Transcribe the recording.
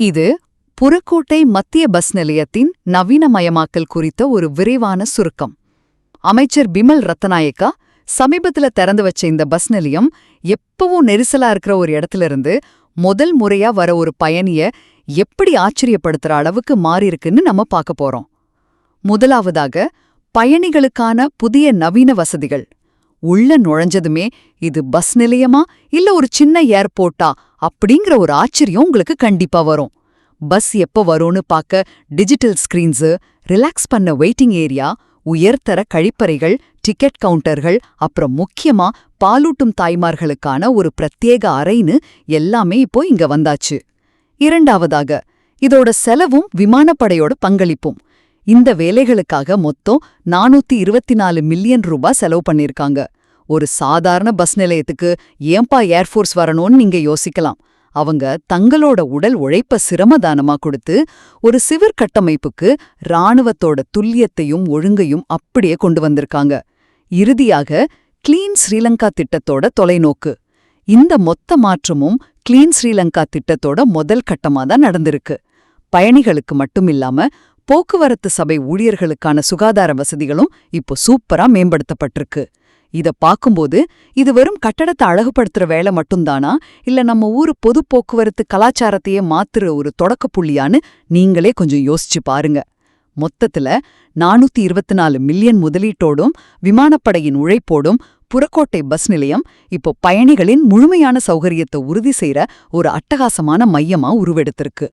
இது புறக்கோட்டை மத்திய பஸ் நிலையத்தின் நவீனமயமாக்கல் குறித்த ஒரு விரைவான சுருக்கம். அமைச்சர் பிமல் ரத்நாயக்கா சமீபத்துல திறந்து வச்ச இந்த பஸ் நிலையம் எப்பவும் நெரிசலா இருக்கிற ஒரு இடத்துல இருந்து முதல் முறையா வர ஒரு பயணிய எப்படி ஆச்சரியப்படுத்துற அளவுக்கு மாறியிருக்குன்னு நம்ம பார்க்க போறோம். முதலாவதாக, பயணிகளுக்கான புதிய நவீன வசதிகள். உள்ள நுழைஞ்சதுமே இது பஸ் நிலையமா இல்ல ஒரு சின்ன ஏர்போர்ட்டா அப்படிங்கிற ஒரு ஆச்சரியம் உங்களுக்கு கண்டிப்பா வரும். பஸ் எப்ப வரும்னு பார்க்க டிஜிட்டல் ஸ்கிரீன்ஸு, ரிலாக்ஸ் பண்ண வெயிட்டிங் ஏரியா, உயர்தர கழிப்பறைகள், டிக்கெட் கவுண்டர்கள், அப்புறம் முக்கியமா பாலூட்டும் தாய்மார்களுக்கான ஒரு பிரத்யேக அறைன்னு எல்லாமே இப்போ இங்க வந்தாச்சு. இரண்டாவதாக, இதோட செலவும் விமானப்படையோட பங்களிப்பும். இந்த வேலைகளுக்காக மொத்தம் 424 மில்லியன் ரூபாய் செலவு பண்ணிருக்காங்க. ஒரு சாதாரண பஸ் நிலையத்துக்கு ஏன்பா ஏர்ஃபோர்ஸ் வரணும்னு நீங்க யோசிக்கலாம். அவங்க தங்களோட உடல் உழைப்ப சிரமதானமா கொடுத்து ஒரு சிவிர் கட்டமைப்புக்கு இராணுவத்தோட துல்லியத்தையும் ஒழுங்கையும் அப்படியே கொண்டு வந்திருக்காங்க. இறுதியாக, கிளீன் ஸ்ரீலங்கா திட்டத்தோட தொலைநோக்கு. இந்த மொத்த மாற்றமும் கிளீன் ஸ்ரீலங்கா திட்டத்தோட முதல் கட்டமா தான் நடந்திருக்கு. பயணிகளுக்கு மட்டுமில்லாம போக்குவரத்து சபை ஊழியர்களுக்கான சுகாதார வசதிகளும் இப்போ சூப்பரா மேம்படுத்தப்பட்டிருக்கு. இத பாக்கும்போது இது வெறும் கட்டடத்தை அழகுபடுத்துற வேலை மட்டும்தானா, இல்ல நம்ம ஊரு பொது போக்குவரத்து கலாச்சாரத்தையே மாத்துற ஒரு தொடக்க புள்ளியான்னு நீங்களே கொஞ்சம் யோசிச்சு பாருங்க. மொத்தத்துல 424 மில்லியன் முதலீட்டோடும் விமானப்படையின் உழைப்போடும் புறக்கோட்டை பஸ் நிலையம் இப்போ பயணிகளின் முழுமையான சௌகரியத்தை உறுதி செய்யற ஒரு அட்டகாசமான மையமா உருவெடுத்திருக்கு.